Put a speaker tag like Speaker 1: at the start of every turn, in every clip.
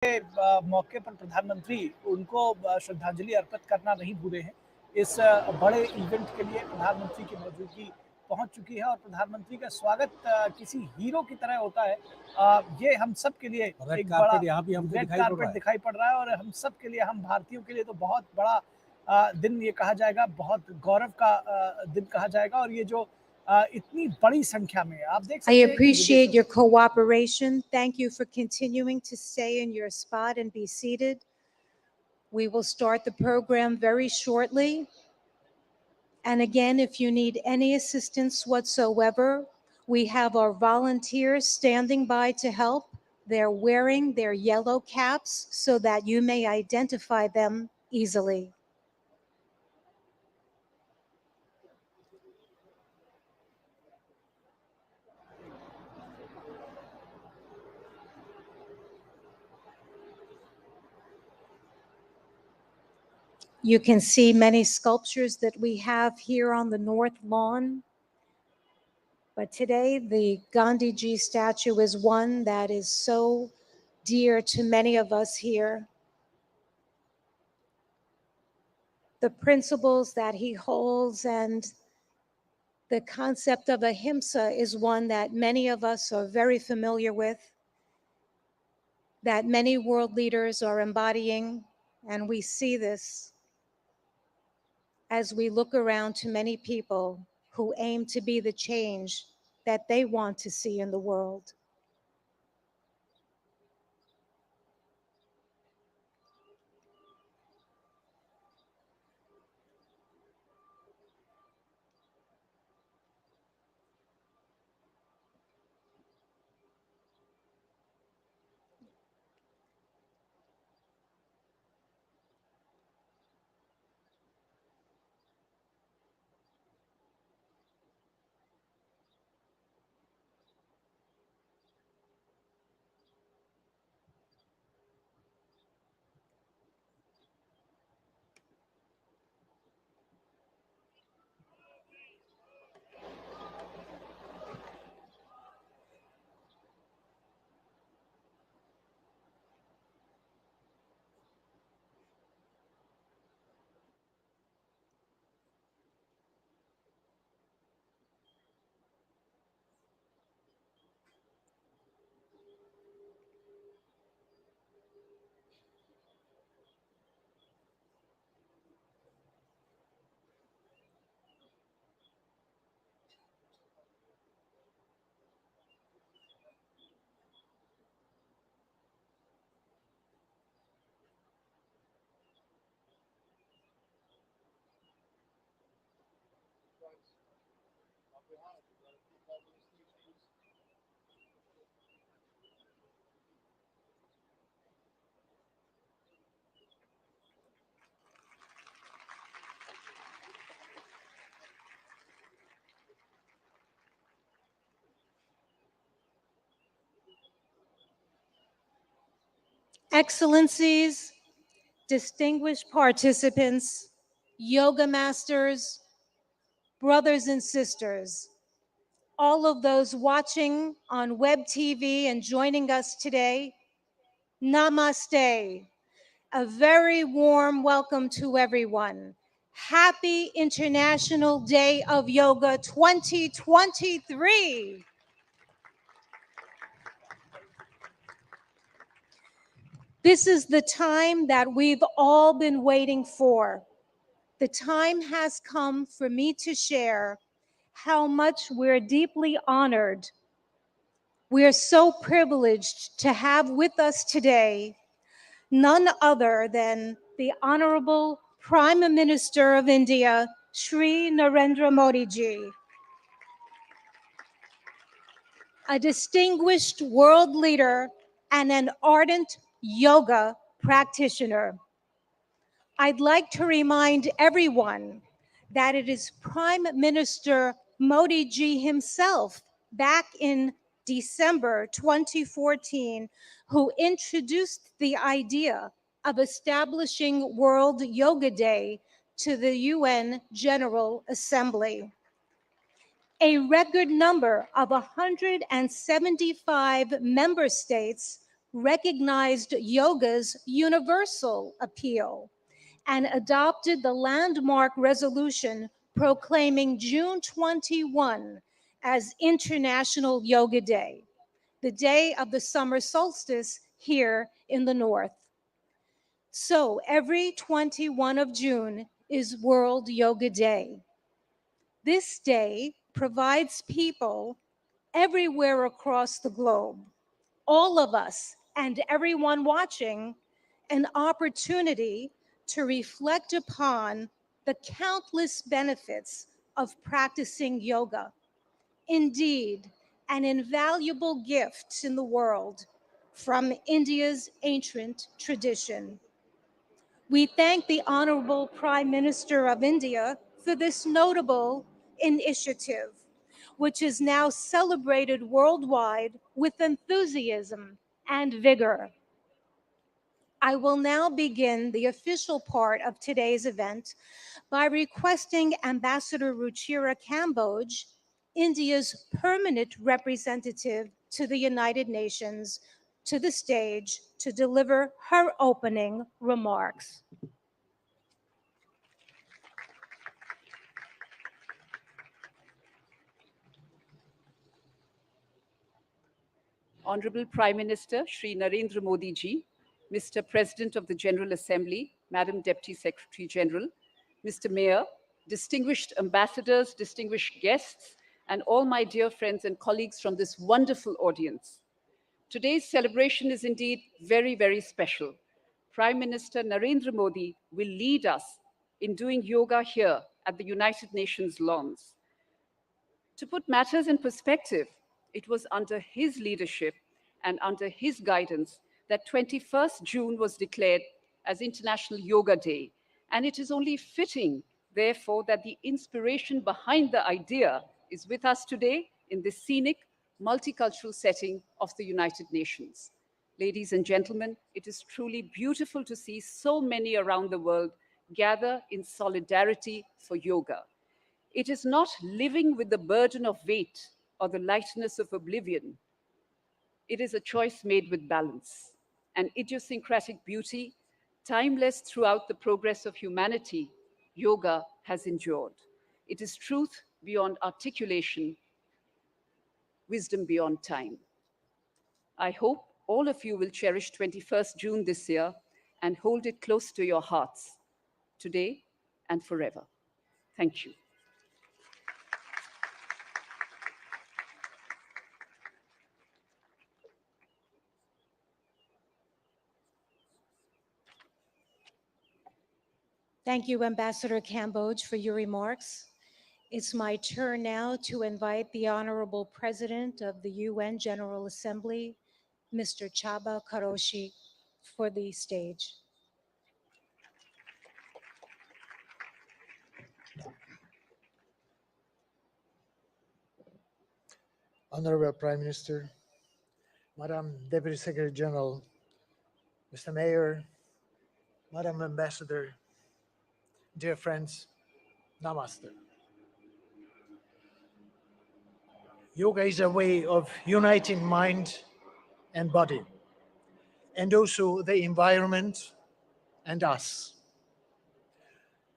Speaker 1: मौके पर प्रधानमंत्री उनको श्रद्धांजलि अर्पित करना नहीं भूले हैं। इस बड़े इवेंट के लिए प्रधानमंत्री की मौजूदगी पहुंच चुकी है और प्रधानमंत्री का स्वागत किसी हीरो की तरह होता है। ये हम सब के लिए
Speaker 2: रेड
Speaker 1: एक बड़ा
Speaker 2: कार्पेट यहाँ भी हमको
Speaker 1: रेड
Speaker 2: दिखाई पड़ रहा
Speaker 1: कार्पेट
Speaker 2: है।
Speaker 1: दिखाई पड़ रहा है और हम सब के लिए, हम भारतीयों के लिए तो बहुत बड़ा दिन ये कहा जाएगा, बहुत गौरव का दिन कहा जाएगा। और ये जो इतनी बड़ी संख्या में आप देख
Speaker 3: I
Speaker 1: सकते हैं कि
Speaker 3: appreciate
Speaker 1: विदेशों
Speaker 3: your cooperation. Thank you for continuing to stay in your spot and be seated. We will start the program very shortly. And again, if you need any assistance whatsoever, we have our volunteers standing by to help. They're wearing their yellow caps so that you may identify them easily. You can see many sculptures that we have here on the North Lawn. But today, the Gandhiji statue is one that is so dear to many of us here. The principles that he holds and the concept of ahimsa is one that many of us are very familiar with, that many world leaders are embodying, and we see this as we look around to many people who aim to be the change that they want to see in the world. Excellencies, distinguished participants, yoga masters, brothers and sisters, all of those watching on web TV and joining us today, namaste. A very warm welcome to everyone. Happy International Day of Yoga 2023. This is the time that we've all been waiting for. The time has come for me to share how much we're deeply honored. We're so privileged to have with us today none other than the Honorable Prime Minister of India, Shri Narendra Modi ji, a distinguished world leader and an ardent yoga practitioner. I'd like to remind everyone that it is Prime Minister Modi ji himself back in December 2014 who introduced the idea of establishing World Yoga Day to the UN General Assembly. A record number of 175 member states recognized yoga's universal appeal and adopted the landmark resolution proclaiming June 21 as International Yoga Day, the day of the summer solstice here in the North. So every 21 of June is World Yoga Day. This day provides people everywhere across the globe, all of us and everyone watching, an opportunity to reflect upon the countless benefits of practicing yoga. Indeed, an invaluable gift in the world from India's ancient tradition. We thank the Honorable Prime Minister of India for this notable initiative, which is now celebrated worldwide with enthusiasm and vigor. I will now begin the official part of today's event by requesting Ambassador Ruchira Kamboj, India's permanent representative to the United Nations, to the stage to deliver her opening remarks.
Speaker 2: Honorable Prime Minister Shri Narendra Modi ji, Mr. President of the General Assembly, Madam Deputy Secretary General, Mr. Mayor, distinguished ambassadors, distinguished guests, and all my dear friends and colleagues from this wonderful audience. Today's celebration is indeed very, very special. Prime Minister Narendra Modi will lead us in doing yoga here at the United Nations lawns. To put matters in perspective, it was under his leadership and under his guidance that 21st June was declared as International Yoga Day. And it is only fitting, therefore, that the inspiration behind the idea is with us today in this scenic, multicultural setting of the United Nations. Ladies and gentlemen, it is truly beautiful to see so many around the world gather in solidarity for yoga. It is not living with the burden of weight or the lightness of oblivion. It is a choice made with balance, an idiosyncratic beauty, timeless throughout the progress of humanity. Yoga has endured. It is truth beyond articulation, wisdom beyond time. I hope all of you will cherish 21st June this year and hold it close to your hearts, today and forever. Thank you.
Speaker 3: Thank you, Ambassador Kamboj, for your remarks. It's my turn now to invite the Honorable President of the UN General Assembly, Mr. Chaba Karoshi, for the stage.
Speaker 4: Honorable Prime Minister, Madam Deputy Secretary General, Mr. Mayor, Madam Ambassador, dear friends, Namaste. Yoga is a way of uniting mind and body, and also the environment and us.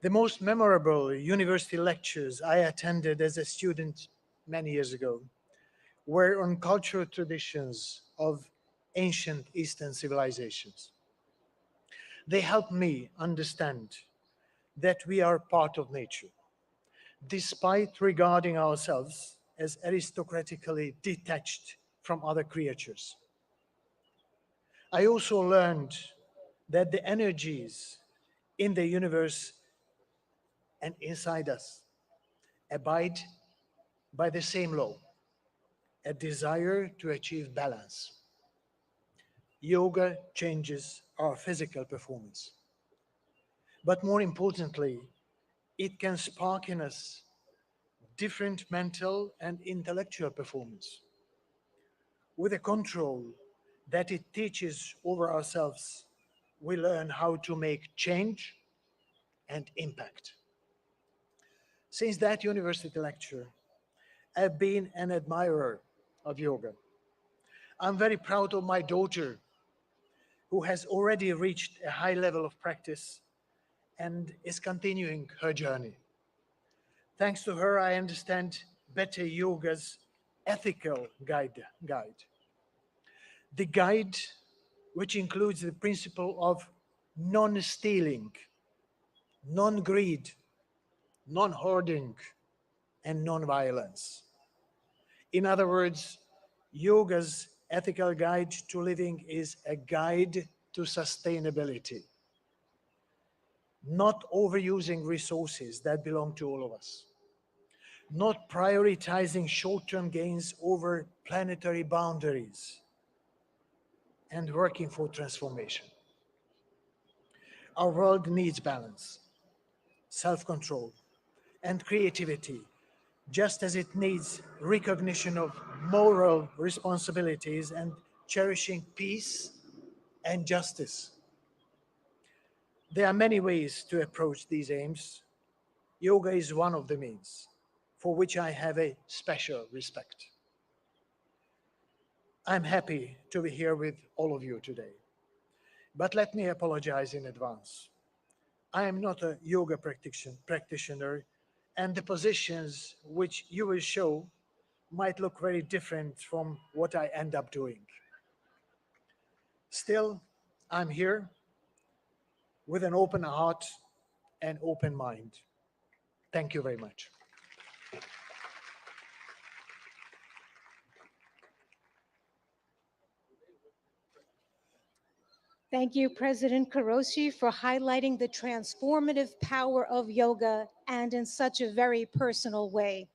Speaker 4: The most memorable university lectures I attended as a student many years ago were on cultural traditions of ancient Eastern civilizations. They helped me understand that we are part of nature, despite regarding ourselves as aristocratically detached from other creatures. I also learned that the energies in the universe and inside us abide by the same law, a desire to achieve balance. Yoga changes our physical performance. But more importantly, it can spark in us different mental and intellectual performance. With the control that it teaches over ourselves, we learn how to make change and impact. Since that university lecture, I've been an admirer of yoga. I'm very proud of my daughter who has already reached a high level of practice and is continuing her journey. Thanks to her, I understand better yoga's ethical guide. The guide, which includes the principle of non-stealing, non-greed, non-hoarding, and non-violence. In other words, yoga's ethical guide to living is a guide to sustainability, not overusing resources that belong to all of us, not prioritizing short-term gains over planetary boundaries, and working for transformation. Our world needs balance, self-control, and creativity, just as it needs recognition of moral responsibilities and cherishing peace and justice. There are many ways to approach these aims. Yoga is one of the means, for which I have a special respect. I'm happy to be here with all of you today, but let me apologize in advance. I am not a yoga practitioner, and the positions which you will show might look very different from what I end up doing. Still, I'm here with an open heart and open mind. Thank you very much.
Speaker 3: Thank you, President Karoshi, for highlighting the transformative power of yoga and in such a very personal way.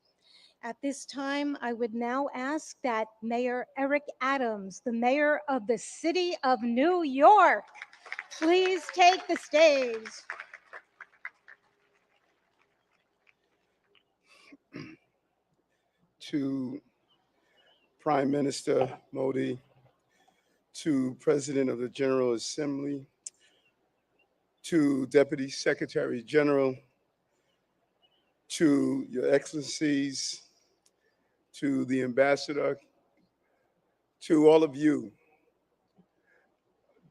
Speaker 3: At this time, I would now ask that Mayor Eric Adams, the mayor of the city of New York, please take the stage.
Speaker 5: To Prime Minister Modi, to President of the General Assembly, to Deputy Secretary General, to Your Excellencies, to the Ambassador, to all of you,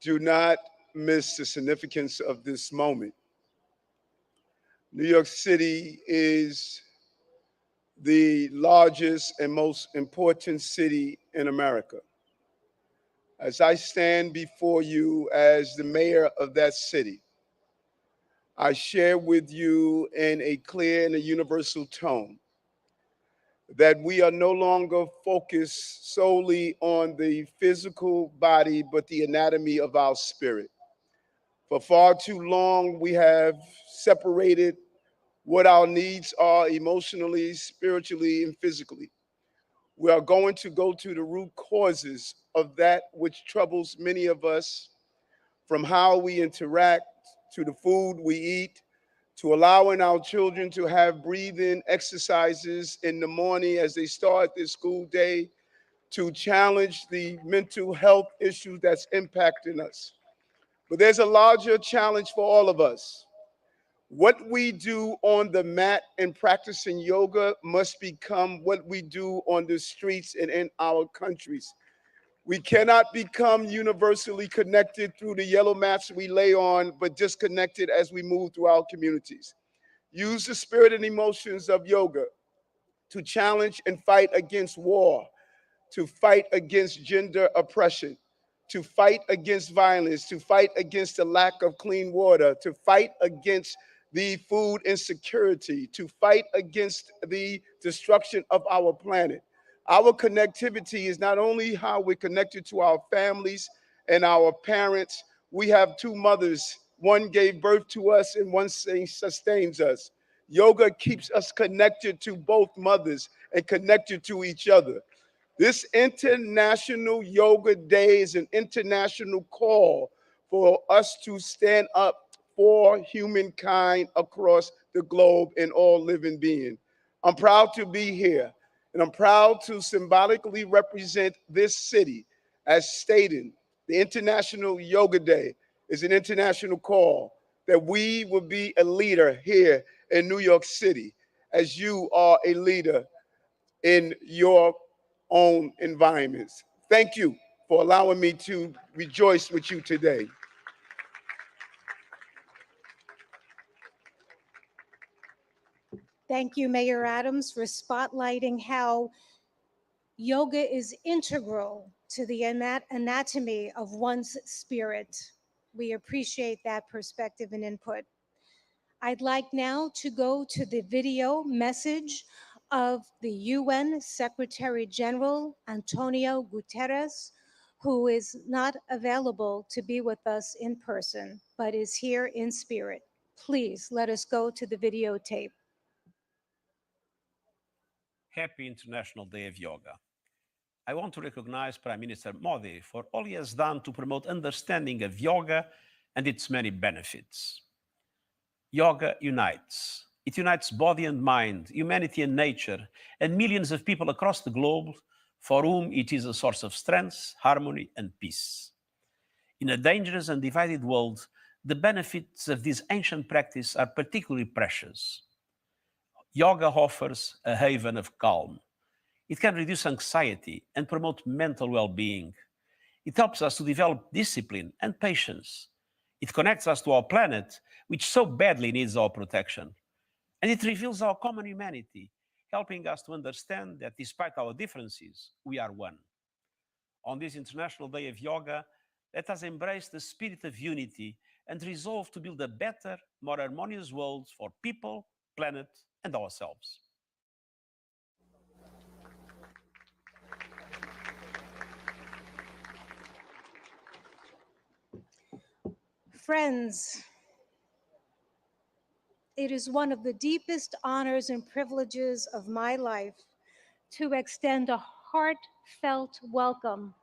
Speaker 5: do not miss the significance of this moment. New York City is the largest and most important city in America. As I stand before you as the mayor of that city, I share with you in a clear and a universal tone that we are no longer focused solely on the physical body, but the anatomy of our spirit. For far too long, we have separated what our needs are emotionally, spiritually, and physically. We are going to go to the root causes of that which troubles many of us, from how we interact, to the food we eat, to allowing our children to have breathing exercises in the morning as they start their school day, to challenge the mental health issues that's impacting us. But there's a larger challenge for all of us. What we do on the mat and practicing yoga must become what we do on the streets and in our countries. We cannot become universally connected through the yellow mats we lay on, but disconnected as we move through our communities. Use the spirit and emotions of yoga to challenge and fight against war, to fight against gender oppression, to fight against violence, to fight against the lack of clean water, to fight against the food insecurity, to fight against the destruction of our planet. Our connectivity is not only how we're connected to our families and our parents. We have two mothers. One gave birth to us and one sustains us. Yoga keeps us connected to both mothers and connected to each other. This International Yoga Day is an international call for us to stand up for humankind across the globe and all living beings. I'm proud to be here, and I'm proud to symbolically represent this city as stated. The International Yoga Day is an international call that we will be a leader here in New York City, as you are a leader in your own environments. Thank you for allowing me to rejoice with you today.
Speaker 3: Thank you, Mayor Adams, for spotlighting how yoga is integral to the anatomy of one's spirit. We appreciate that perspective and input. I'd like now to go to the video message of the UN Secretary General Antonio Guterres, who is not available to be with us in person, but is here in spirit. Please let us go to the videotape.
Speaker 6: Happy International Day of Yoga. I want to recognize Prime Minister Modi for all he has done to promote understanding of yoga and its many benefits. Yoga unites. It unites body and mind, humanity and nature, and millions of people across the globe for whom it is a source of strength, harmony, and peace. In a dangerous and divided world, the benefits of this ancient practice are particularly precious. Yoga offers a haven of calm. It can reduce anxiety and promote mental well-being. It helps us to develop discipline and patience. It connects us to our planet, which so badly needs our protection. And it reveals our common humanity, helping us to understand that despite our differences, we are one. On this International Day of Yoga, let us embrace the spirit of unity and resolve to build a better, more harmonious world for people, planet, and ourselves.
Speaker 3: Friends, it is one of the deepest honors and privileges of my life to extend a heartfelt welcome.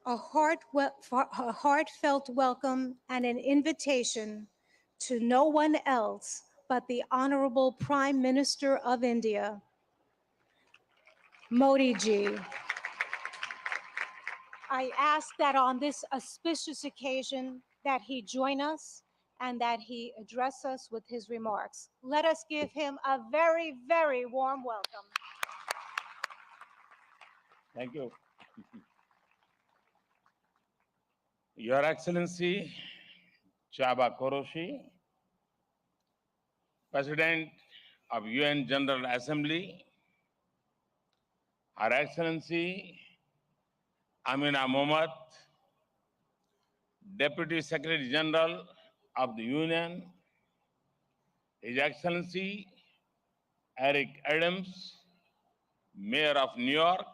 Speaker 3: A heartfelt welcome and an invitation to no one else but the Honorable Prime Minister of India, Modi ji. I ask that on this auspicious occasion that he join us and that he address us with his remarks. Let us give him a very, very warm welcome.
Speaker 7: Thank you. Your Excellency Chaba Koroshi, President of UN General Assembly, Her Excellency Amina Mohammed, Deputy Secretary General of the Union, His Excellency Eric Adams, Mayor of New York,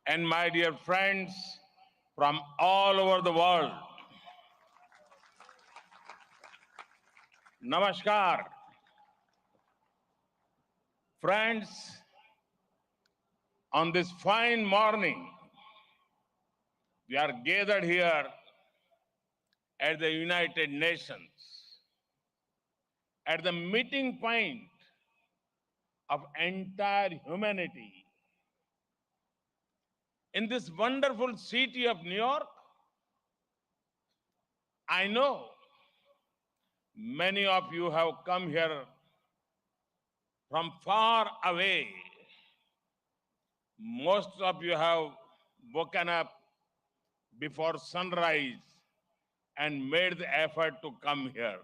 Speaker 7: and my dear friends from all over the world. Namaskar. Friends, on this fine morning, we are gathered here at the United Nations, at the meeting point of entire humanity. In this wonderful city of New York, I know many of you have come here from far away. Most of you have woken up before sunrise and made the effort to come here.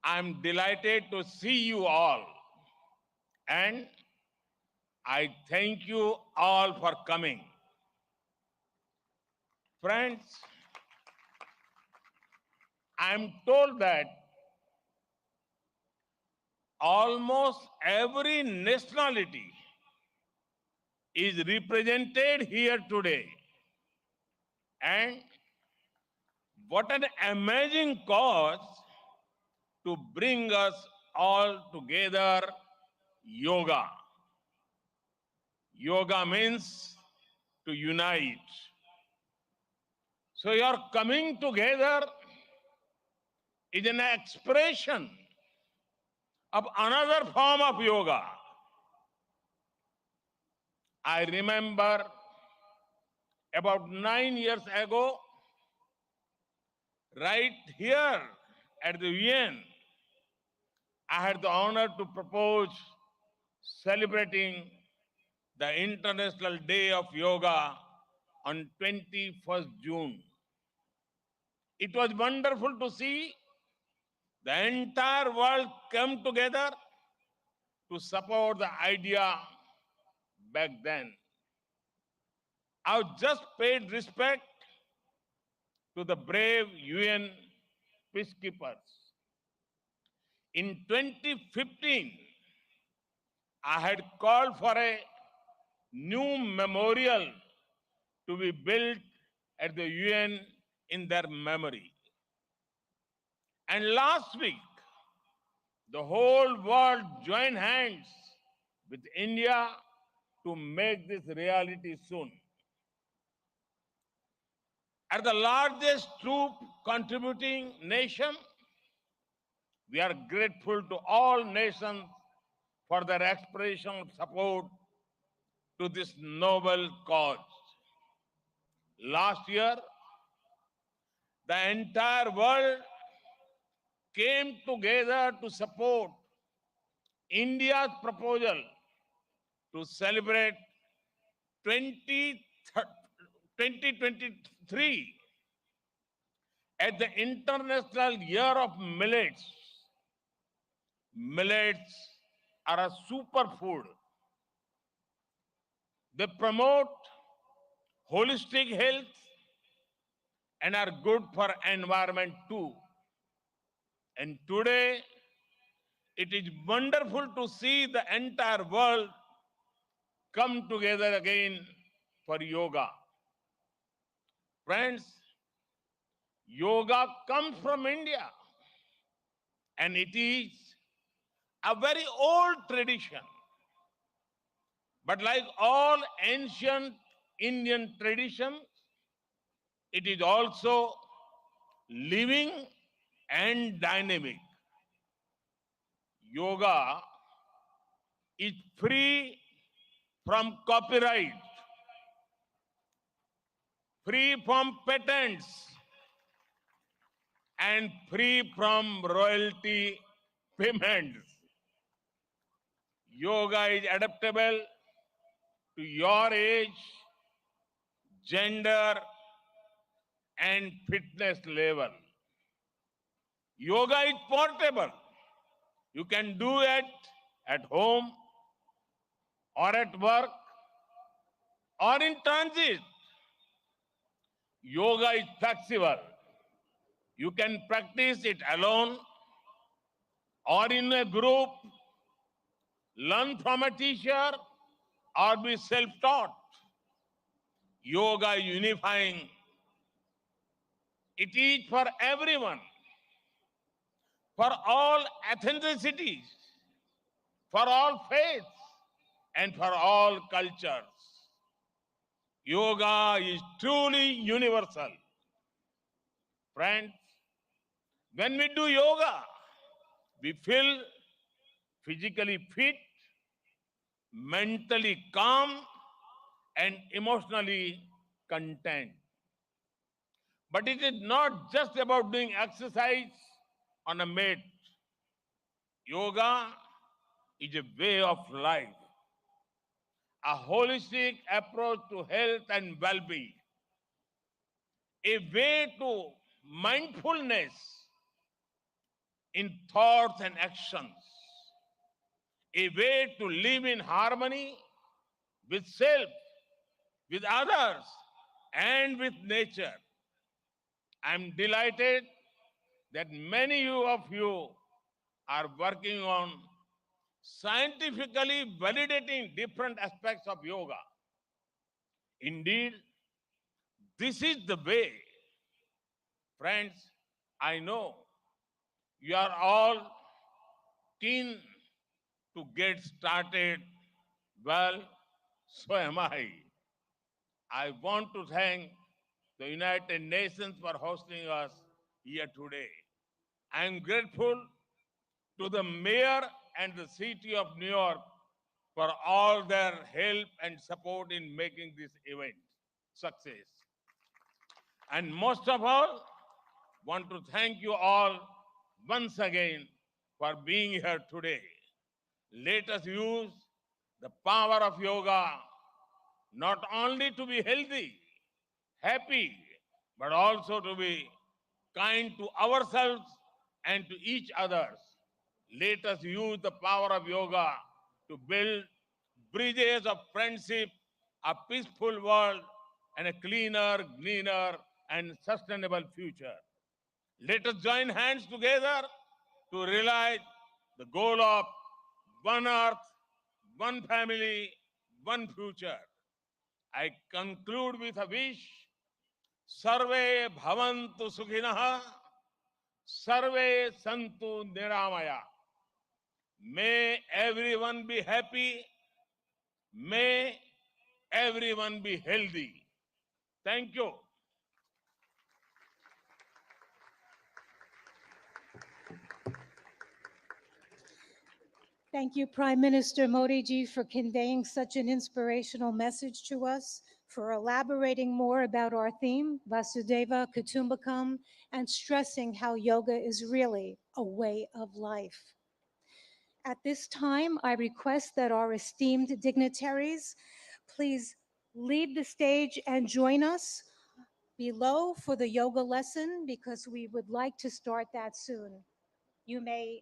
Speaker 7: I'm delighted to see you all, and I thank you all for coming. Friends, I'm told that almost every nationality is represented here today. And what an amazing cause to bring us all together, yoga. Yoga means to unite. So your coming together is an expression of another form of yoga. I remember about 9 years ago, right here at the UN, I had the honor to propose celebrating the International Day of Yoga on 21st June. It was wonderful to see the entire world come together to support the idea back then. I've just paid respect to the brave UN peacekeepers. In 2015, I had called for a new memorial to be built at the UN in their memory. And last week, the whole world joined hands with India to make this reality soon. As the largest troop contributing nation, we are grateful to all nations for their expression of support to this noble cause. Last year, the entire world came together to support India's proposal to celebrate 2023 as the International Year of Millets. Millets are a superfood. They promote holistic health and are good for environment too. And today, it is wonderful to see the entire world come together again for yoga. Friends, yoga comes from India, and it is a very old tradition. But like all ancient Indian traditions, it is also living and dynamic. Yoga is free from copyright, free from patents, and free from royalty payments. Yoga is adaptable to your age, gender, and fitness level. Yoga is portable. You can do it at home or at work or in transit. Yoga is flexible. You can practice it alone or in a group, learn from a teacher, or be self-taught. Yoga is unifying. It is for everyone, for all ethnicities, for all faiths, and for all cultures. Yoga is truly universal. Friends, when we do yoga, we feel physically fit, mentally calm, and emotionally content. But it is not just about doing exercise on a mat. Yoga is a way of life, a holistic approach to health and well-being, a way to mindfulness in thoughts and actions, a way to live in harmony with self, with others, and with nature. I'm delighted that many of you are working on scientifically validating different aspects of yoga. Indeed, this is the way. Friends, I know you are all keen to get started. Well, so am I. I want to thank the United Nations for hosting us here today. I am grateful to the mayor and the city of New York for all their help and support in making this event success. And most of all, want to thank you all once again for being here today. Let us use the power of yoga not only to be healthy, happy, but also to be kind to ourselves and to each others. Let us use the power of yoga to build bridges of friendship, a peaceful world, and a cleaner, greener, and sustainable future. Let us join hands together to realize the goal of one earth, one family, one future. I conclude with a wish. Sarve bhavantu sukhinah, sarve santu niramaya. May everyone be happy. May everyone be healthy. Thank you.
Speaker 3: Thank you, Prime Minister Modi ji, for conveying such an inspirational message to us, for elaborating more about our theme, Vasudeva Kutumbakam, and stressing how yoga is really a way of life. At this time, I request that our esteemed dignitaries please leave the stage and join us below for the yoga lesson because we would like to start that soon. You may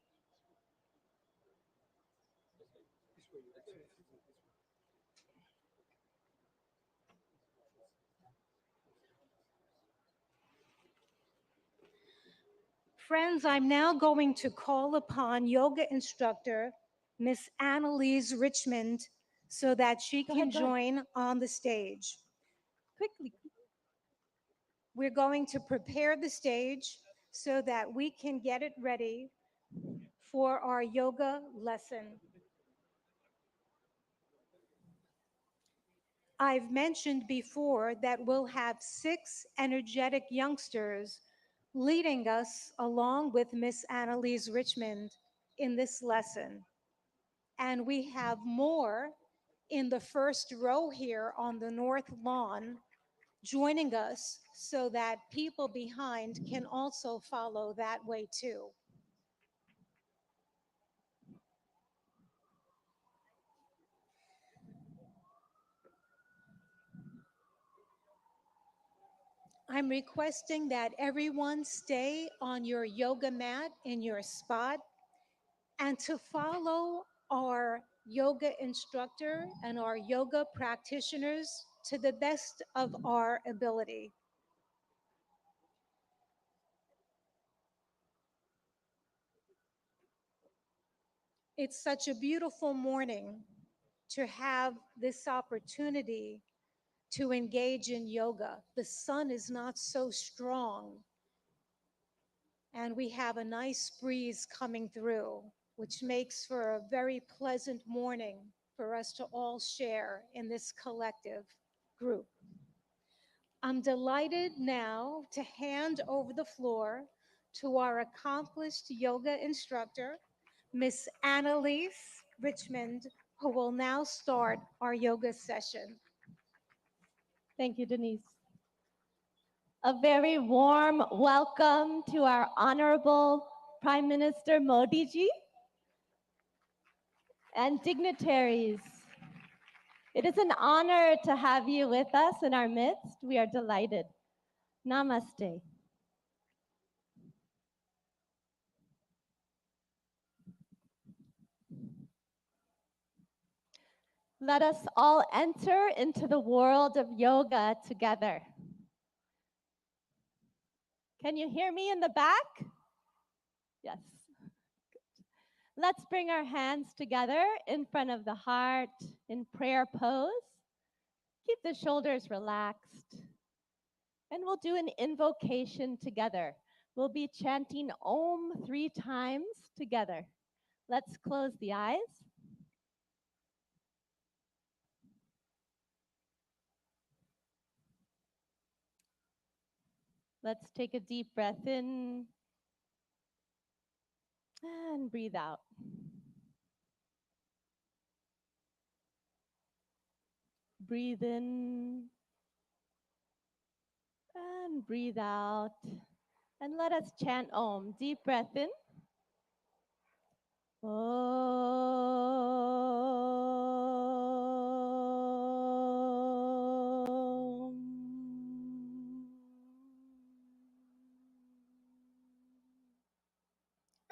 Speaker 3: Friends, I'm now going to call upon yoga instructor Miss Annalise Richmond so that she can join on the stage. Quickly. We're going to prepare the stage so that we can get it ready for our yoga lesson. I've mentioned before that we'll have 6 energetic youngsters leading us along with Miss Annalise Richmond in this lesson. And we have more in the first row here on the north lawn joining us so that people behind can also follow that way too. I'm requesting that everyone stay on your yoga mat in your spot and to follow our yoga instructor and our yoga practitioners to the best of our ability. It's such a beautiful morning to have this opportunity to engage in yoga. The sun is not so strong, and we have a nice breeze coming through, which makes for a very pleasant morning for us to all share in this collective group. I'm delighted now to hand over the floor to our accomplished yoga instructor, Miss Annalise Richmond, who will now start our yoga session.
Speaker 8: Thank you, Denise. A very warm welcome to our Honorable Prime Minister Modi ji and dignitaries. It is an honor to have you with us in our midst. We are delighted. Namaste. Let us all enter into the world of yoga together. Can you hear me in the back? Yes. Let's bring our hands together in front of the heart in prayer pose. Keep the shoulders relaxed. And we'll do an invocation together. We'll be chanting Om 3 times together. Let's close the eyes. Let's take a deep breath in and breathe out. Breathe in and breathe out. And let us chant Om. Deep breath in. Om.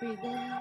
Speaker 8: Breathe in.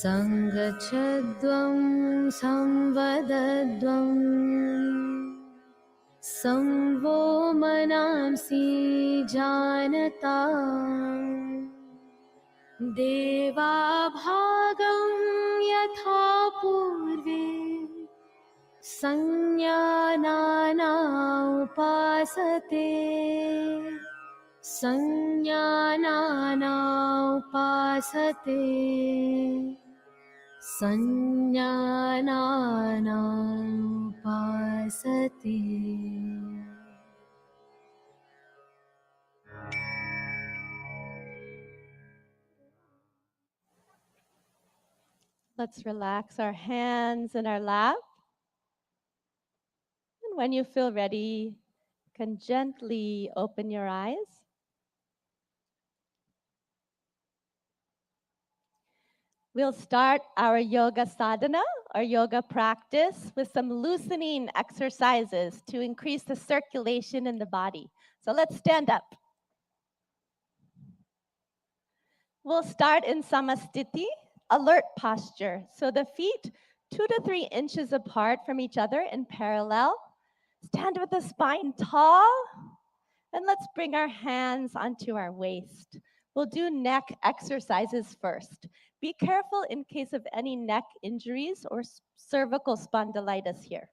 Speaker 9: सङ्गच्छध्वं संवदध्वं संवो मनांसि जानता देवाभागं यथा पूर्वे संज्ञानाना उपासते संज्ञानाना उपासते संज्ञानाना उपासते।
Speaker 8: Let's relax our hands in our lap. And when you feel ready, you can gently open your eyes. We'll start our yoga sadhana, our yoga practice, with some loosening exercises to increase the circulation in the body. So let's stand up. We'll start in Samastiti, alert posture. So the feet 2 to 3 inches apart from each other in parallel. Stand with the spine tall. And let's bring our hands onto our waist. We'll do neck exercises first. Be careful in case of any neck injuries or cervical spondylitis here.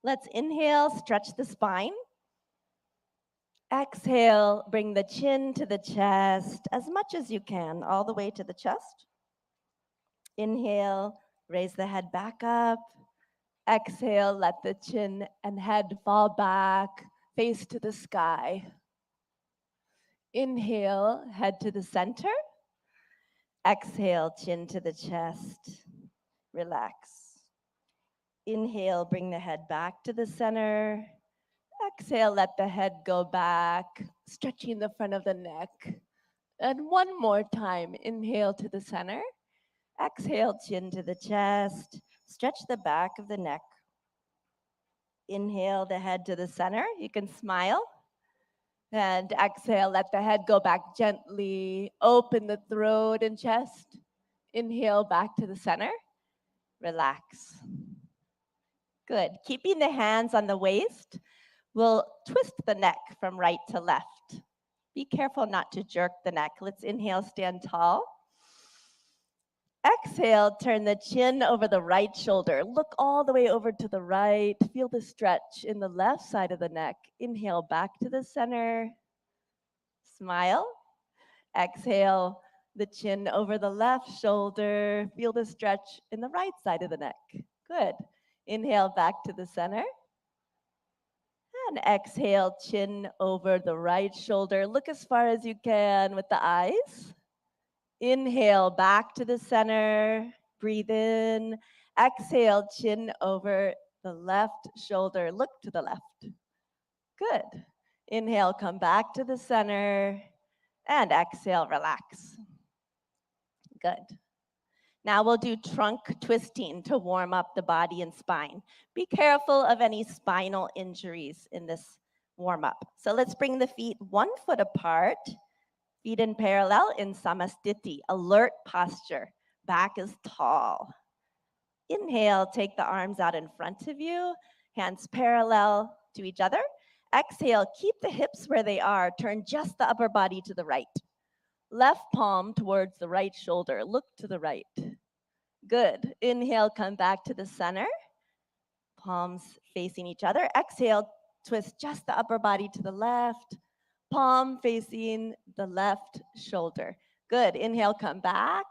Speaker 8: Let's inhale, stretch the spine. Exhale, bring the chin to the chest as much as you can, all the way to the chest. Inhale, raise the head back up. Exhale, let the chin and head fall back, face to the sky. Inhale, head to the center. Exhale, chin to the chest. Relax. Inhale, bring the head back to the center. Exhale, let the head go back, stretching the front of the neck. And one more time, inhale to the center. Exhale, chin to the chest. Stretch the back of the neck. Inhale the head to the center. You can smile. And exhale, let the head go back gently. Open the throat and chest. Inhale back to the center. Relax. Good. Keeping the hands on the waist, we'll twist the neck from right to left. Be careful not to jerk the neck. Let's inhale, stand tall. Exhale, turn the chin over the right shoulder. Look all the way over to the right. Feel the stretch in the left side of the neck. Inhale back to the center. Smile. Exhale, the chin over the left shoulder. Feel the stretch in the right side of the neck. Good. Inhale back to the center. And exhale, chin over the right shoulder. Look as far as you can with the eyes. Inhale, back to the center. Breathe in. Exhale, chin over the left shoulder. Look to the left. Good. Inhale, come back to the center. And exhale, relax. Good. Now we'll do trunk twisting to warm up the body and spine. Be careful of any spinal injuries in this warm up. So let's bring the feet 1 foot apart. Feet in parallel in Samastiti, alert posture. Back is tall. Inhale, take the arms out in front of you, hands parallel to each other. Exhale, keep the hips where they are. Turn just the upper body to the right. Left palm towards the right shoulder. Look to the right. Good. Inhale, come back to the center. Palms facing each other. Exhale, twist just the upper body to the left. Palm facing the left shoulder. Good. Inhale, come back.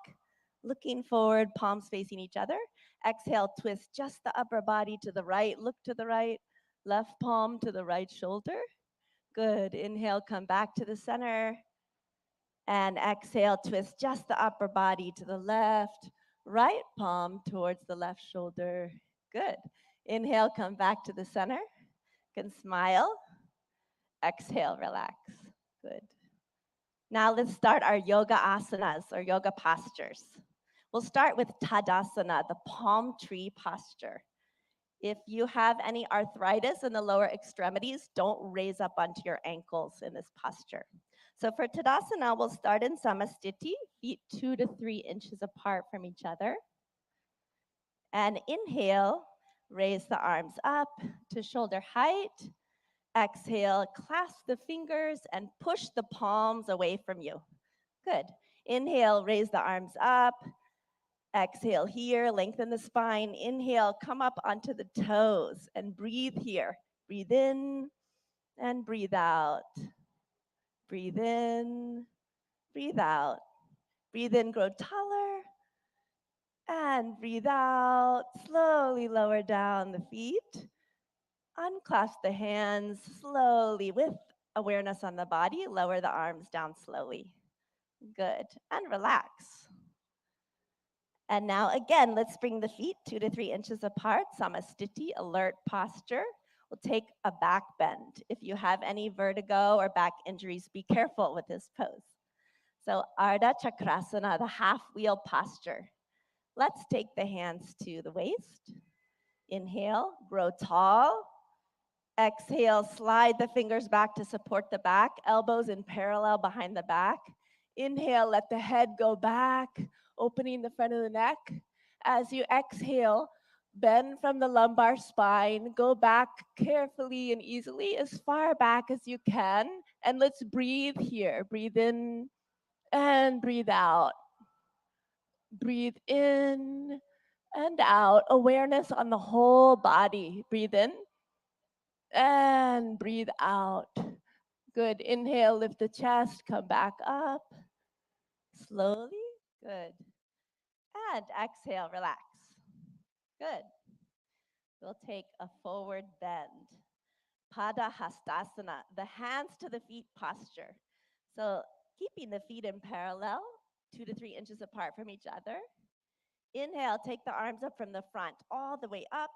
Speaker 8: Looking forward, palms facing each other. Exhale, twist just the upper body to the right. Look to the right. Left palm to the right shoulder. Good. Inhale, come back to the center. And exhale, twist just the upper body to the left. Right palm towards the left shoulder. Good. Inhale, come back to the center. You can smile. Exhale, relax. Good. Now let's start our yoga asanas or yoga postures. We'll start with Tadasana, the palm tree posture. If you have any arthritis in the lower extremities, don't raise up onto your ankles in this posture. So for Tadasana, we'll start in Samastiti, feet 2 to 3 inches apart from each other. And inhale, raise the arms up to shoulder height. Exhale, clasp the fingers and push the palms away from you. Good. Inhale, raise the arms up. Exhale here, lengthen the spine. Inhale, come up onto the toes and breathe here. Breathe in and breathe out. Breathe in, breathe out. Breathe in, grow taller. And breathe out, slowly lower down the feet. Unclasp the hands slowly with awareness on the body. Lower the arms down slowly. Good. And relax. And now again, let's bring the feet 2 to 3 inches apart. Samastiti, alert posture. We'll take a back bend. If you have any vertigo or back injuries, be careful with this pose. So Ardha Chakrasana, the half wheel posture. Let's take the hands to the waist. Inhale, grow tall. Exhale, slide the fingers back to support the back, elbows in parallel behind the back. Inhale, let the head go back, opening the front of the neck. As you exhale, bend from the lumbar spine, go back carefully and easily as far back as you can. And let's breathe here. Breathe in and breathe out. Breathe in and out. Awareness on the whole body. Breathe in and breathe out. Good. Inhale, lift the chest, come back up. Slowly. Good. And exhale, relax. Good. We'll take a forward bend. Pada Hastasana, the hands to the feet posture. So keeping the feet in parallel, 2 to 3 inches apart from each other. Inhale, take the arms up from the front, all the way up.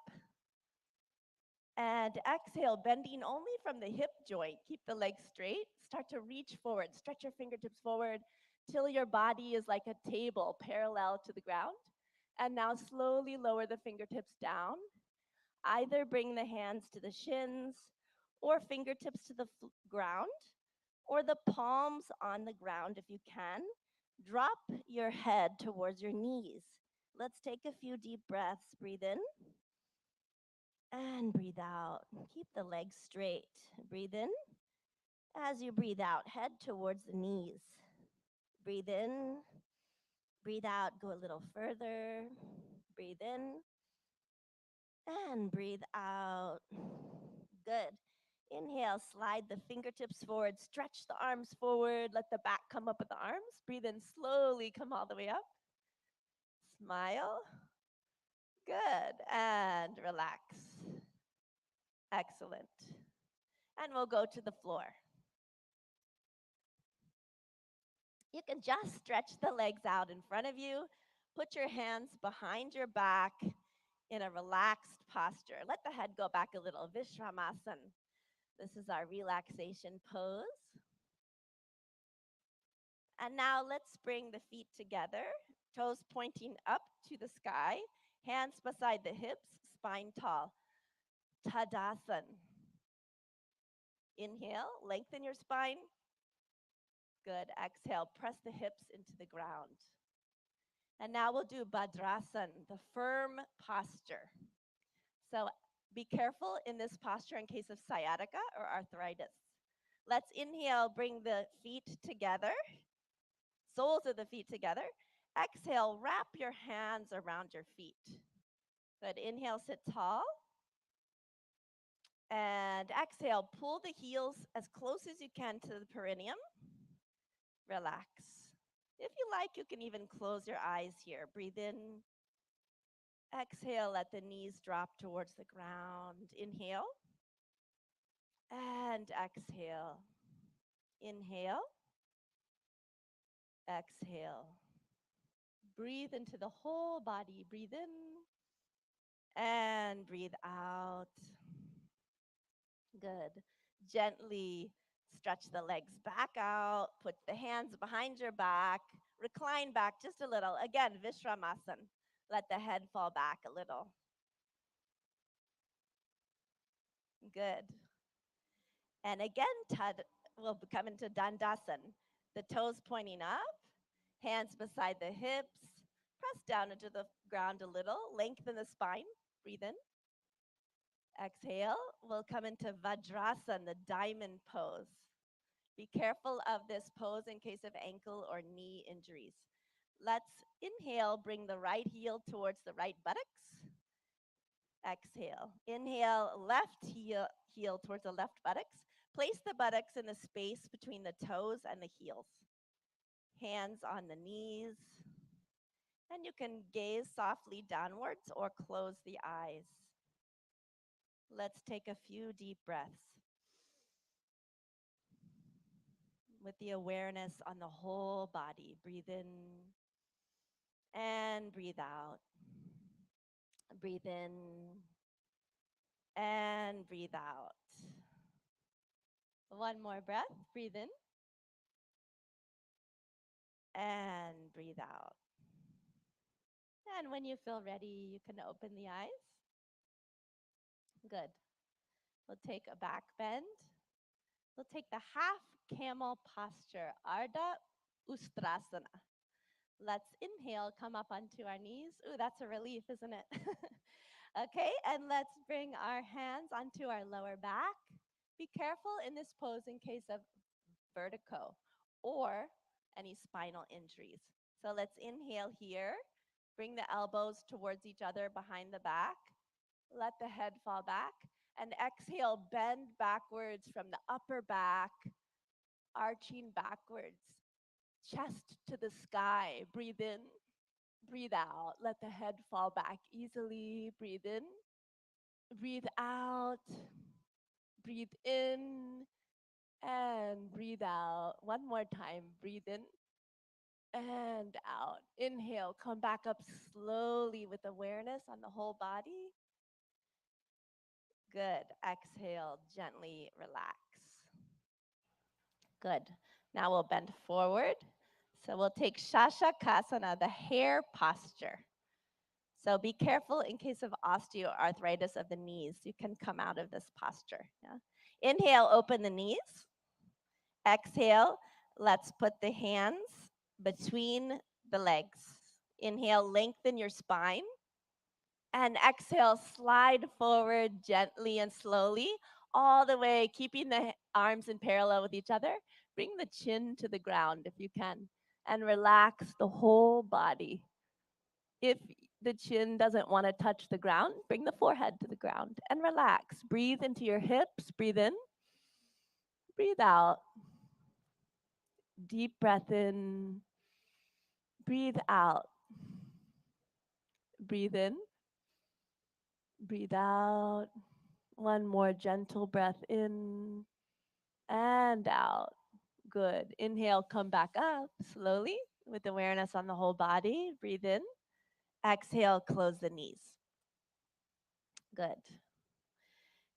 Speaker 8: And exhale, bending only from the hip joint. Keep the legs straight. Start to reach forward. Stretch your fingertips forward till your body is like a table parallel to the ground. And now slowly lower the fingertips down. Either bring the hands to the shins or fingertips to the ground or the palms on the ground if you can. Drop your head towards your knees. Let's take a few deep breaths. Breathe in. And breathe out. Keep the legs straight. Breathe in. As you breathe out, head towards the knees. Breathe in. Breathe out. Go a little further. Breathe in. And breathe out. Good. Inhale, slide the fingertips forward. Stretch the arms forward. Let the back come up with the arms. Breathe in slowly. Come all the way up. Smile. Good. And relax. Excellent. And we'll go to the floor. You can just stretch the legs out in front of you. Put your hands behind your back in a relaxed posture. Let the head go back a little. Vishramasana. This is our relaxation pose. And now let's bring the feet together. Toes pointing up to the sky. Hands beside the hips, spine tall. Tadasana. Inhale, lengthen your spine. Good. Exhale, press the hips into the ground. And now we'll do Bhadrasana, the firm posture. So be careful in this posture in case of sciatica or arthritis. Let's inhale, bring the feet together, soles of the feet together. Exhale, wrap your hands around your feet. Good. Inhale, sit tall. And exhale, pull the heels as close as you can to the perineum. Relax. If you like, you can even close your eyes here. Breathe in Exhale, let the knees drop towards the ground. Inhale and exhale. Inhale, exhale. Breathe into the whole body. Breathe in and breathe out. Good. Gently stretch the legs back out. Put the hands behind your back. Recline back just a little. Again, Vishramasana. Let the head fall back a little. Good. And again, we'll come into Dandasana. The toes pointing up, hands beside the hips. Press down into the ground a little. Lengthen the spine. Breathe in. Exhale. We'll come into Vajrasana, the diamond pose. Be careful of this pose in case of ankle or knee injuries. Let's inhale, bring the right heel towards the right buttocks. Exhale. Inhale, left heel towards the left buttocks. Place the buttocks in the space between the toes and the heels. Hands on the knees. And you can gaze softly downwards or close the eyes. Let's take a few deep breaths with the awareness on the whole body. Breathe in and breathe out. Breathe in and breathe out. One more breath. Breathe in and breathe out. And when you feel ready, you can open the eyes. Good. We'll take a back bend. We'll take the half camel posture, Ardha Ustrasana. Let's inhale, come up onto our knees. Ooh, that's a relief, isn't it? Okay, and let's bring our hands onto our lower back. Be careful in this pose in case of vertigo or any spinal injuries. So let's inhale here. Bring the elbows towards each other behind the back. Let the head fall back. And exhale, bend backwards from the upper back, arching backwards. Chest to the sky. Breathe in, breathe out. Let the head fall back easily. Breathe in, breathe out. Breathe in and breathe out. One more time. Breathe in and out. Inhale, come back up slowly with awareness on the whole body. Good. Exhale, gently relax. Good. Now we'll bend forward. So we'll take Shashakasana, the hare posture. So be careful in case of osteoarthritis of the knees. You can come out of this posture. Yeah? Inhale, open the knees. Exhale, let's put the hands between the legs. Inhale, lengthen your spine. And exhale, slide forward gently and slowly, all the way, keeping the arms in parallel with each other. Bring the chin to the ground if you can, and relax the whole body. If the chin doesn't want to touch the ground, bring the forehead to the ground and relax. Breathe into your hips. Breathe in. Breathe out. Deep breath in. Breathe out. Breathe in. Breathe out. One more gentle breath in and out. Good. Inhale, come back up slowly with awareness on the whole body. Breathe in. Exhale, close the knees. Good.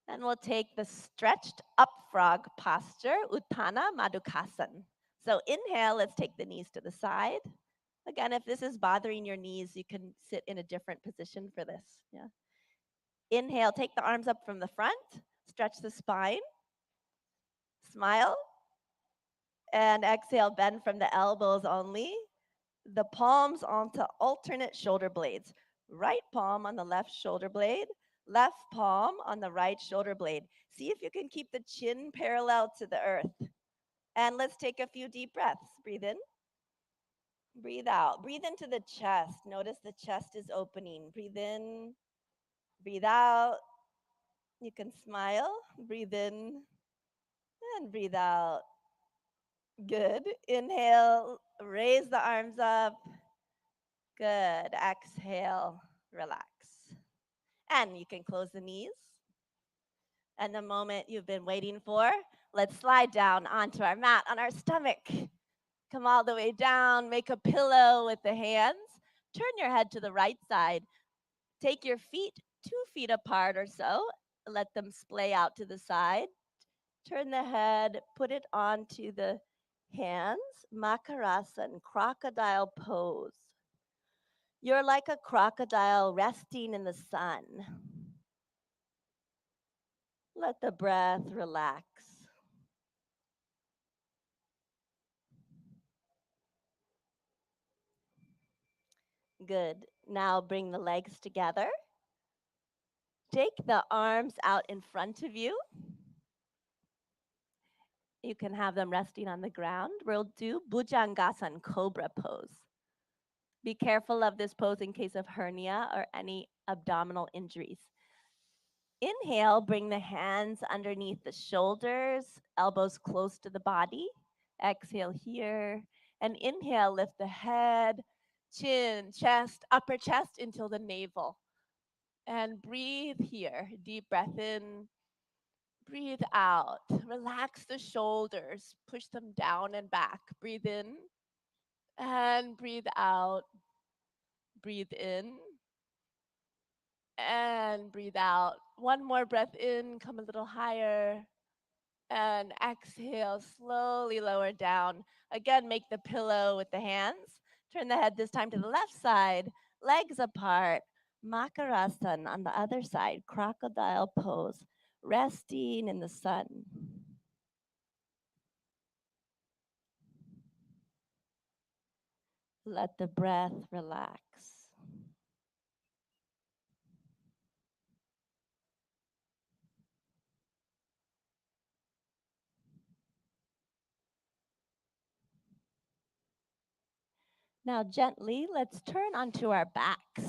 Speaker 8: Then we'll take the stretched up frog posture, Uttana Madhukasana. So inhale, let's take the knees to the side. Again, if this is bothering your knees, you can sit in a different position for this. Yeah. Inhale, take the arms up from the front, stretch the spine, smile, and exhale, bend from the elbows only. The palms onto alternate shoulder blades. Right palm on the left shoulder blade, left palm on the right shoulder blade. See if you can keep the chin parallel to the earth. And let's take a few deep breaths. Breathe in. Breathe out. Breathe into the chest. Notice the chest is opening. Breathe in. Breathe out. You can smile. Breathe in and breathe out. Good. Inhale. Raise the arms up. Good. Exhale. Relax. And you can close the knees. And the moment you've been waiting for, let's slide down onto our mat on our stomach. Come all the way down, make a pillow with the hands. Turn your head to the right side. Take your feet 2 feet apart or so. Let them splay out to the side. Turn the head, put it onto the hands. Makarasan, crocodile pose. You're like a crocodile resting in the sun. Let the breath relax. Good. Now bring the legs together. Take the arms out in front of you. You can have them resting on the ground. We'll do Bhujangasan, cobra pose. Be careful of this pose in case of hernia or any abdominal injuries. Inhale, bring the hands underneath the shoulders, elbows close to the body. Exhale here. And inhale, lift the head, chin, chest, upper chest until the navel. And breathe here. Deep breath in. Breathe out. Relax the shoulders. Push them down and back. Breathe in. And breathe out. Breathe in. And breathe out. One more breath in. Come a little higher. And exhale. Slowly lower down. Again, make the pillow with the hands. Turn the head this time to the left side. Legs apart. Makarasan on the other side. Crocodile pose. Resting in the sun. Let the breath relax. Now gently, let's turn onto our backs.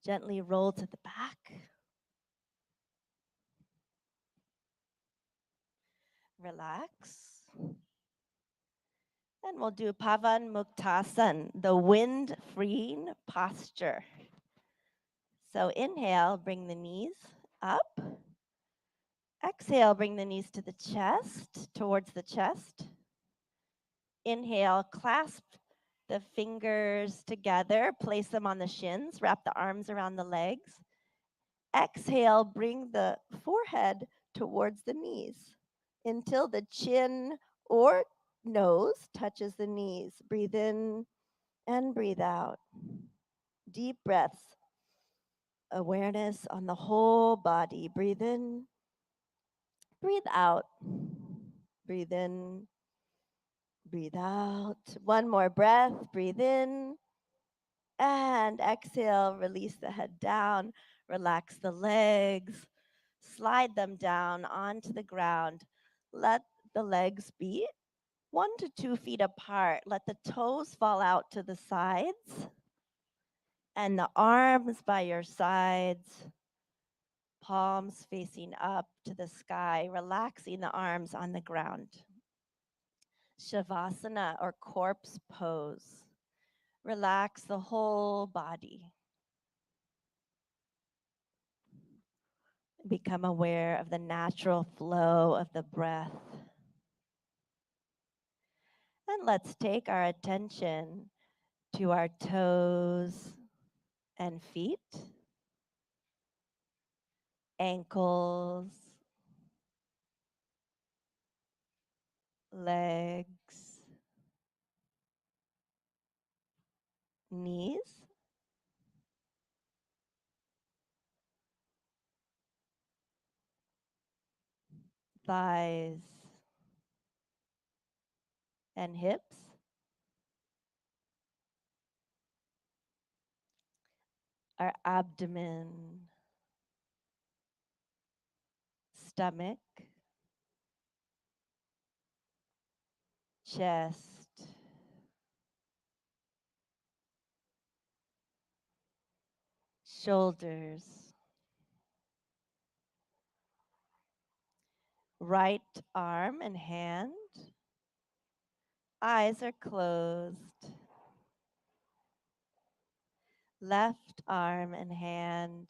Speaker 8: Gently roll to the back. Relax. And we'll do Pavan Muktasan, the wind-freeing posture. So inhale, bring the knees up. Exhale, bring the knees to the chest, towards the chest. Inhale, clasp the fingers together, place them on the shins, wrap the arms around the legs. Exhale, bring the forehead towards the knees until the chin or nose touches the knees. Breathe in and breathe out. Deep breaths. Awareness on the whole body. Breathe in, breathe out. Breathe in, breathe out. One more breath. Breathe in and exhale. Release the head down. Relax the legs. Slide them down onto the ground. Let the legs be 1 to 2 feet apart. Let the toes fall out to the sides and the arms by your sides, palms facing up to the sky, relaxing the arms on the ground. Shavasana or corpse pose. Relax the whole body. Become aware of the natural flow of the breath. And let's take our attention to our toes and feet, ankles, legs, knees, thighs, and hips. Our abdomen, stomach, chest, shoulders, right arm and hand. Eyes are closed. left arm and hand,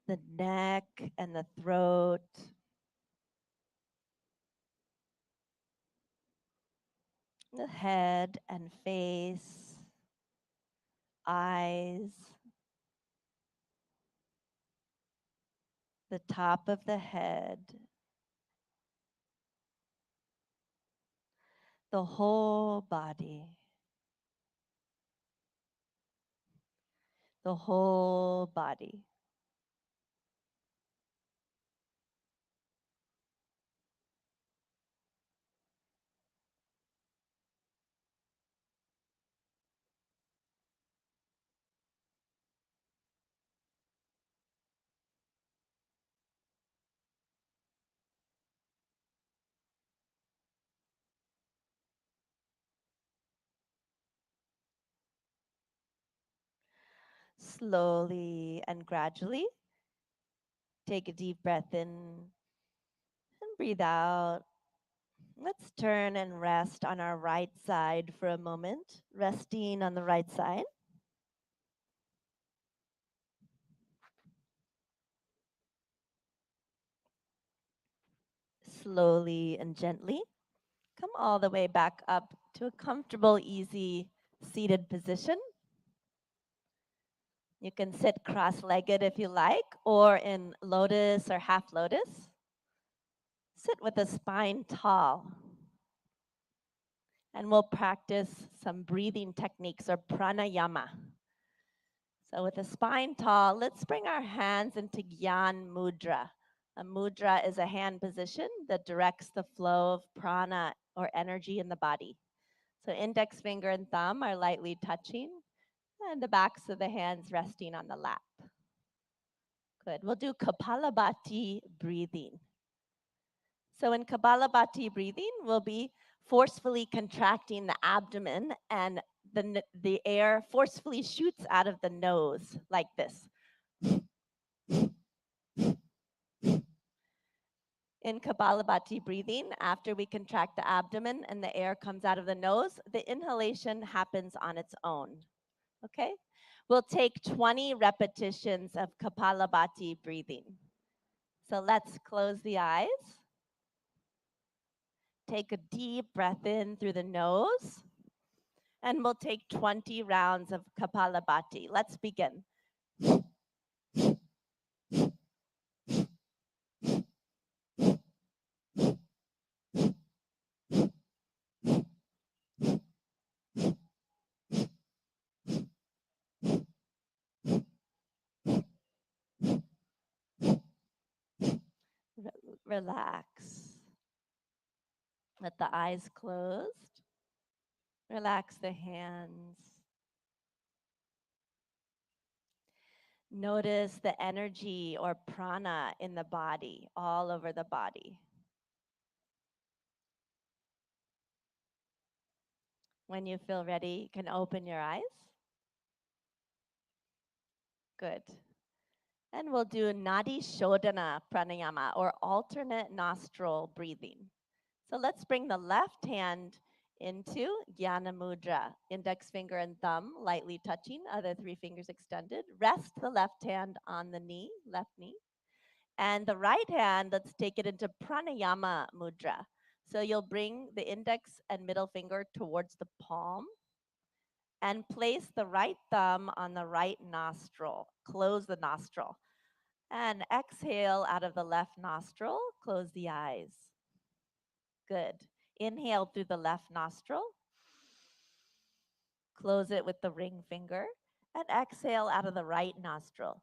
Speaker 8: the neck and the throat, the head and face, eyes, the top of the head, the whole body, the whole body. Slowly and gradually, take a deep breath in and breathe out. Let's turn and rest on our right side for a moment, resting on the right side. Slowly and gently, come all the way back up to a comfortable, easy seated position. You can sit cross-legged if you like, or in lotus or half lotus. Sit with the spine tall. And we'll practice some breathing techniques or pranayama. So with the spine tall, let's bring our hands into Gyan Mudra. A mudra is a hand position that directs the flow of prana or energy in the body. So index finger and thumb are lightly touching, and the backs of the hands resting on the lap. Good. We'll do Kapalabhati breathing. So in Kapalabhati breathing, we'll be forcefully contracting the abdomen, and the air forcefully shoots out of the nose like this. In Kapalabhati breathing, after we contract the abdomen and the air comes out of the nose, the inhalation happens on its own. Okay? We'll take 20 repetitions of Kapalabhati breathing. So let's close the eyes. Take a deep breath in through the nose. And we'll take 20 rounds of Kapalabhati. Let's begin. Relax. Let the eyes closed. Relax the hands. Notice the energy or prana in the body, all over the body. When you feel ready, you can open your eyes. Good. And we'll do Nadi Shodhana Pranayama, or alternate nostril breathing. So let's bring the left hand into Jnana Mudra, index finger and thumb lightly touching, other three fingers extended. Rest the left hand on the knee, left knee. And the right hand, let's take it into Pranayama Mudra. So you'll bring the index and middle finger towards the palm and place the right thumb on the right nostril. Close the nostril. And exhale out of the left nostril. Close the eyes. Good. Inhale through the left nostril. Close it with the ring finger. And exhale out of the right nostril.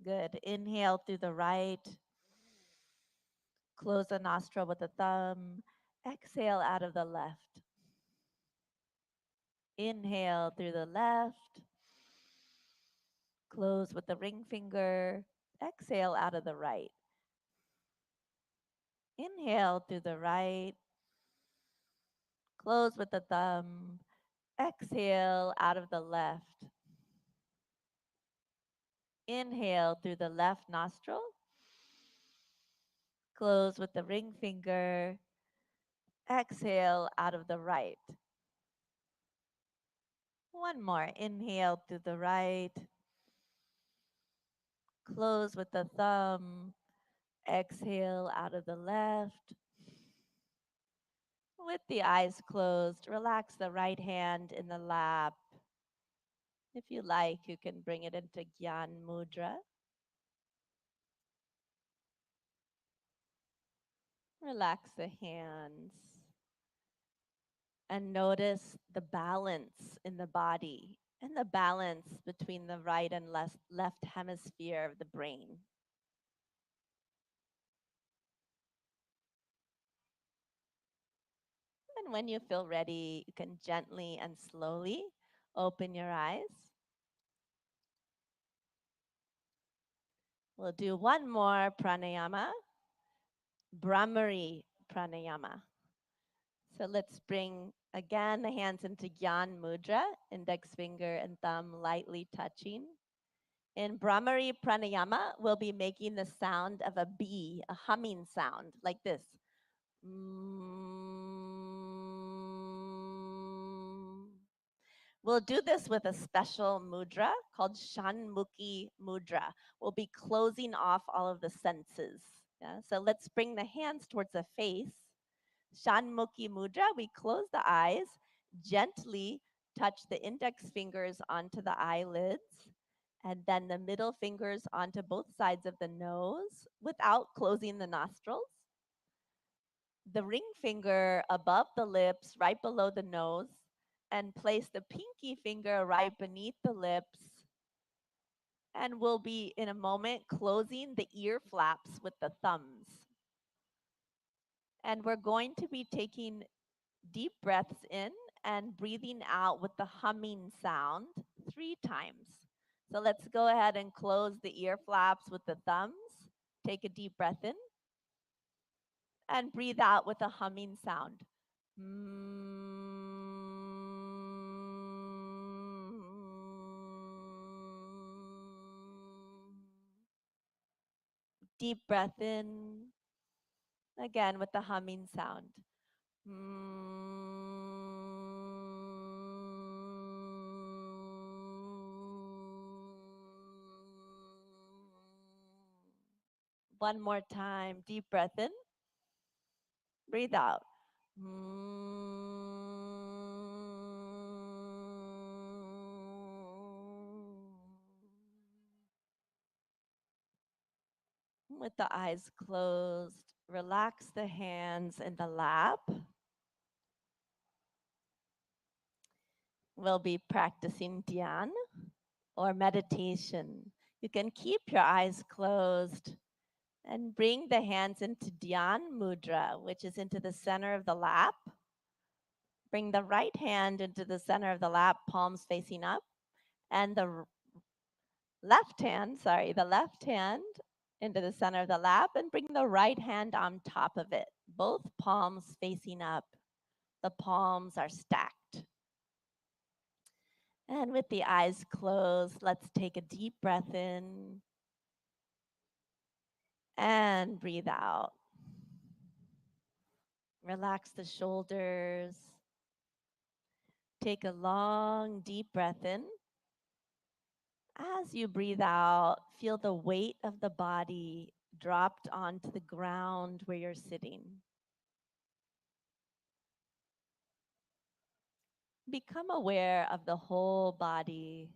Speaker 8: Good. Inhale through the right. Close the nostril with the thumb. Exhale out of the left. Inhale through the left. Close with the ring finger. Exhale out of the right. Inhale through the right. Close with the thumb. Exhale out of the left. Inhale through the left nostril. Close with the ring finger.
Speaker 10: Exhale out of the right. One more. Inhale to the right. Close with the thumb. Exhale out of the left. With the eyes closed, relax the right hand in the lap. If you like, you can bring it into Gyan Mudra. Relax the hands. And notice the balance in the body and the balance between the right and left hemisphere of the brain. And when you feel ready, you can gently and slowly open your eyes. We'll do one more pranayama, Brahmari pranayama. So let's bring again the hands into Gyan Mudra, index finger and thumb lightly touching. In Brahmari pranayama, we'll be making the sound of a bee, a humming sound like this. We'll do this with a special mudra called Shanmukhi mudra. We'll be closing off all of the senses. Yeah? So let's bring the hands towards the face. Shanmukhi mudra, we close the eyes, gently touch the index fingers onto the eyelids, and then the middle fingers onto both sides of the nose without closing the nostrils. The ring finger above the lips, right below the nose, and place the pinky finger right beneath the lips. And we'll be, in a moment, closing the ear flaps with the thumbs. And we're going to be taking deep breaths in and breathing out with the humming sound 3 times. So let's go ahead and close the ear flaps with the thumbs. Take a deep breath in and breathe out with a humming sound. Deep breath in, again with the humming sound. One more time, deep breath in, breathe out. With the eyes closed, relax the hands in the lap. We'll be practicing dhyan or meditation. You can keep your eyes closed and bring the hands into dhyan mudra, which is into the center of the lap. Bring the right hand into the center of the lap, palms facing up, and the left hand into the center of the lap, and bring the right hand on top of it, both palms facing up. The palms are stacked. And with the eyes closed, let's take a deep breath in and breathe out. Relax the shoulders. Take a long, deep breath in. As you breathe out, feel the weight of the body dropped onto the ground where you're sitting. Become aware of the whole body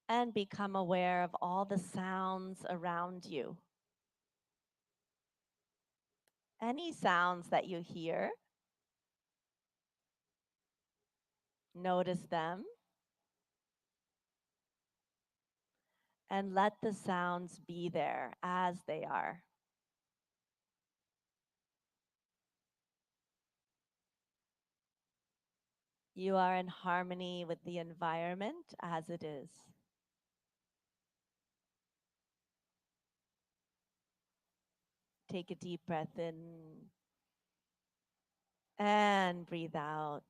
Speaker 10: and become aware of all the sounds around you. Any sounds that you hear, notice them and let the sounds be there as they are. You are in harmony with the environment as it is. Take a deep breath in and breathe out.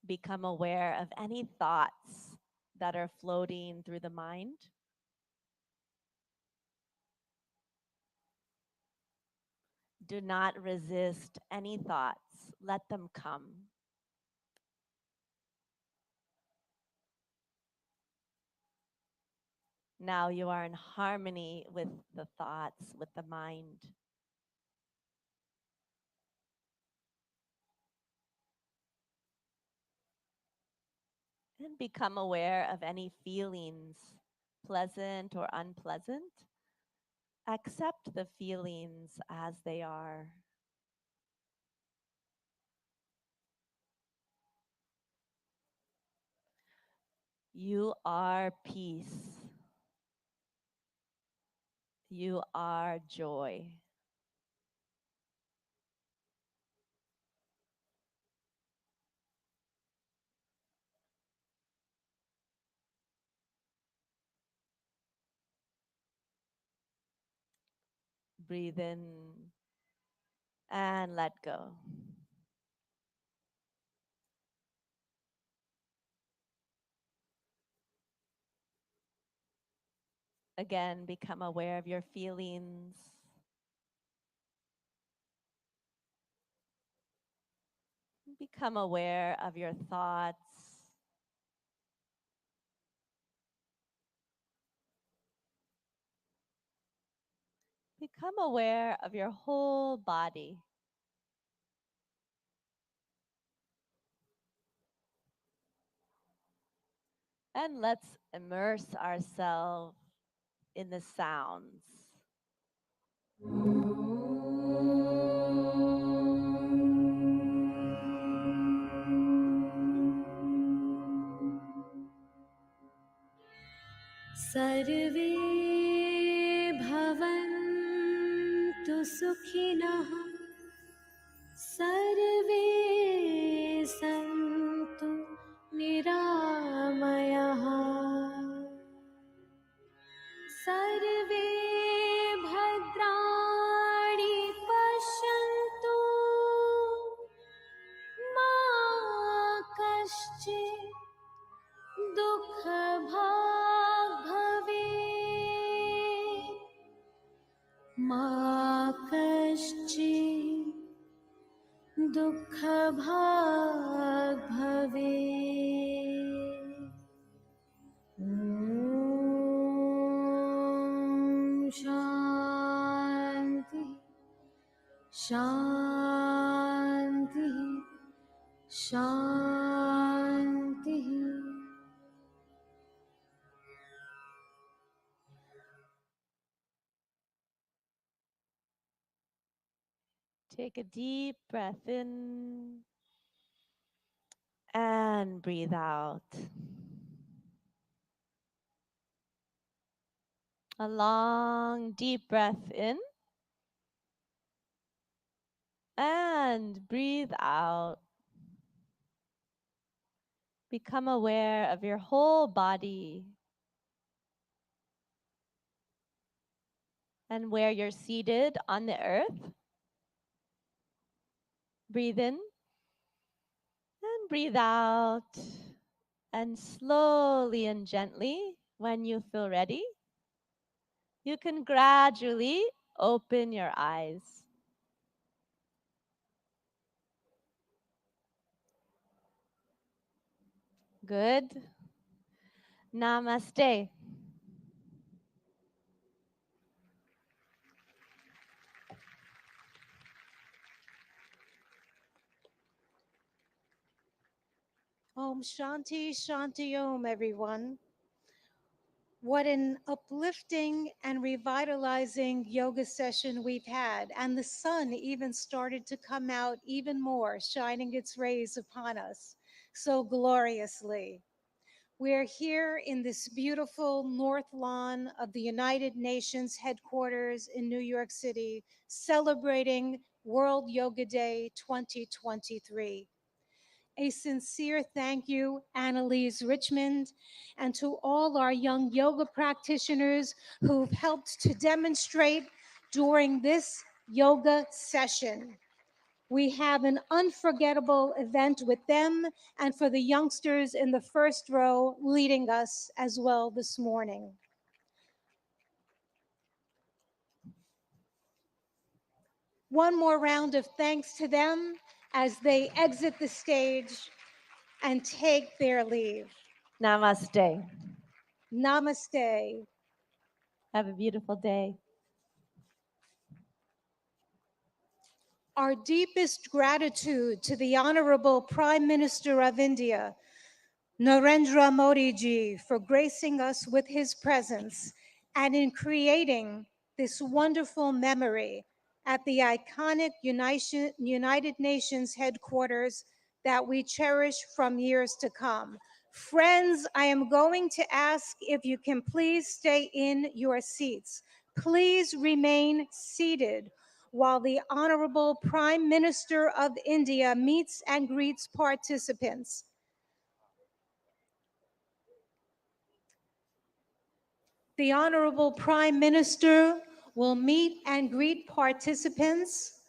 Speaker 10: Become aware of any thoughts that are floating through the mind. Do not resist any thoughts. Let them come. Now you are in harmony with the thoughts, with the mind. And become aware of any feelings, pleasant or unpleasant. Accept the feelings as they are. You are peace. You are joy. Breathe in and let go. Again, become aware of your feelings. Become aware of your thoughts. Become aware of your whole body. And let's immerse ourselves in the sounds.
Speaker 9: सर्वे भवन्तु सुखिनः सर्वे सन्तु निरामयाः सर्वे भद्राणि पश्यन्तु मा कश्चित् दुःखभाग् भवेत् मा कश्चित् दुःखभाग् भवेत् ॐ शान्ति शान्ति शान्तिः
Speaker 10: Take a deep breath in and breathe out. A long, deep breath in and breathe out. Become aware of your whole body and where you're seated on the earth. Breathe in and breathe out. And slowly and gently, when you feel ready, you can gradually open your eyes. Good. Namaste.
Speaker 3: Om Shanti Shanti Om, everyone. What an uplifting and revitalizing yoga session we've had. And the sun even started to come out even more, shining its rays upon us so gloriously. We're here in this beautiful North Lawn of the United Nations headquarters in New York City, celebrating World Yoga Day 2023. A sincere thank you, Annalise Richmond, and to all our young yoga practitioners who've helped to demonstrate during this yoga session. We have an unforgettable event with them and for the youngsters in the first row leading us as well this morning. One more round of thanks to them as they exit the stage and take their leave.
Speaker 8: Namaste.
Speaker 3: Namaste.
Speaker 8: Have a beautiful day.
Speaker 3: Our deepest gratitude to the Honorable Prime Minister of India, Narendra Modi ji, for gracing us with his presence and in creating this wonderful memory at the iconic United Nations headquarters that we cherish from years to come. Friends, I am going to ask if you can please stay in your seats. Please remain seated while the Honorable Prime Minister of India meets and greets participants. The Honorable Prime Minister will meet and greet participants.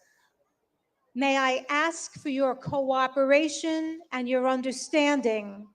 Speaker 3: May I ask for your cooperation and your understanding.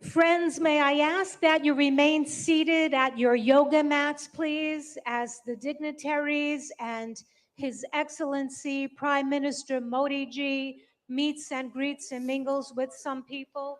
Speaker 3: Friends, may I ask that you remain seated at your yoga mats, please, as the dignitaries and His Excellency Prime Minister Modi ji meets and greets and mingles with some people.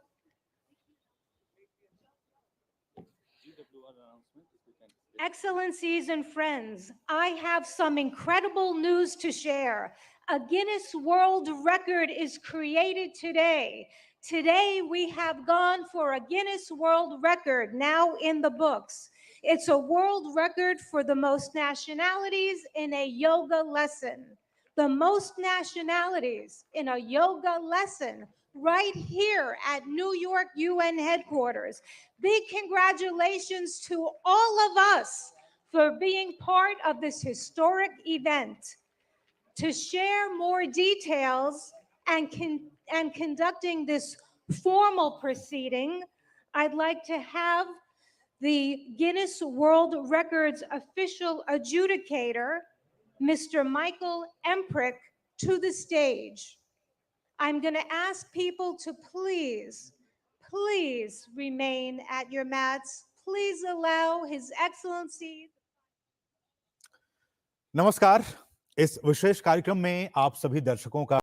Speaker 3: Excellencies and friends, I have some incredible news to share. A Guinness World Record is created today. Today, we have gone for a Guinness World Record now in the books. It's a world record for the most nationalities in a yoga lesson. The most nationalities in a yoga lesson right here at New York UN headquarters. Big congratulations to all of us for being part of this historic event. To share more details and conducting this formal proceeding, I'd like to have the Guinness World Records official adjudicator, Mr. Michael Emprick, to the stage. I'm going to ask people to please remain at your mats. Please allow His Excellency.
Speaker 11: नमस्कार, इस विशेष कार्यक्रम में आप सभी दर्शकों का